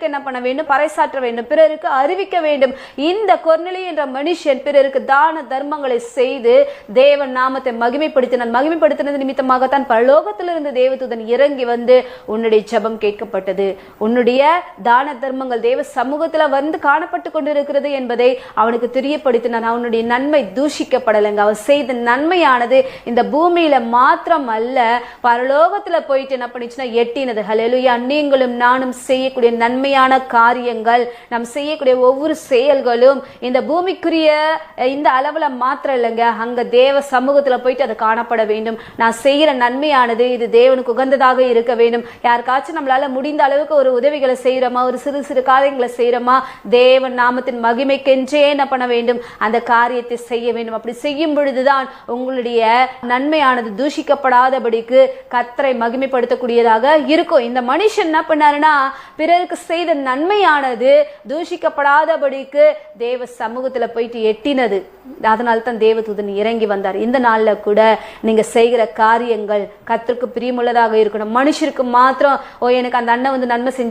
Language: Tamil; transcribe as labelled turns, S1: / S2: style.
S1: என்ன பண்ண வேண்டும்? பறைசாற்ற வேண்டும், பிறருக்கு அறிவிக்க வேண்டும். இந்த கொர்நேலியு என்ற மனுஷன் பிறருக்கு தான தர்மங்களை செய்து தேவன் நாமத்தை மகிமைப்படுத்தினது நிமித்தமாகத்தான் பரலோகத்திலிருந்து தேவதூதன் இறங்கி வந்து உன்னுடைய ஜெபம் கேட்கப்பட்டது, உன்னுடைய தான தர்மங்கள் தேவ சமூகத்துல வந்து காணப்பட்டு கொண்டிருக்கிறது என்பதை அவனுக்கு தெரியப்படுத்தினான். அவனுடைய நன்மை தூஷிக்கப்படலைங்க. அவன் செய்த நன்மையானது இந்த பூமியில மாத்திரம் அல்ல, பரலோகத்துல போயிட்டு என்ன பண்ணிச்சுன்னா எட்டினது. ஹல்லேலூயா. நீங்களும் நானும் செய்யக்கூடிய நன்மையான காரியங்கள், நாம் செய்யக்கூடிய ஒவ்வொரு செயல்களும் இந்த பூமிக்குரிய இந்த அளவுல மாத்திரம் இல்லைங்க, அங்க தேவ சமூகத்துல போயிட்டு அது காணப்பட வேண்டும். நான் செய்யற நன்மையானது இது தேவனுக்கு உகந்ததாக இருக்க வேண்டும். யாருக்காச்சும் நம்மளால முடிந்த அளவுக்கு ஒரு உதவிகளை செய்யறோமா, ஒரு சிறு சிறு காரியங்களை செய்யறோமா, தேவன் நாமத்தின் மகிமைக்கென்றே என்ன பண்ண வேண்டும்? அந்த காரியத்தை செய்ய வேண்டும். அப்படி செய்யும் பொழுதுதான் உங்களுடைய நன்மையானது தூஷிக்கப்படாதபடிக்கு கர்த்தரை மகிமைப்படுத்தக்கூடியதாக இருக்கும். இந்த மனுஷன் என்ன பண்ணாருன்னா, பிறருக்கு செய்த நன்மையானது தூஷிக்கப்படாதபடிக்கு தேவ சமூகத்துல போயிட்டு எட்டினது. அதனால தான் தேவதூதன் இறங்கி வந்தார். இந்த நாள்ல கூட நீங்க செய்கிற காரியங்கள் கர்த்தருக்கு பிரியமுள்ளதாக இருக்கணும். மனுஷருக்கு மாத்திரம் எனக்கு அந்த அண்ணன் வந்து நன்மை செஞ்ச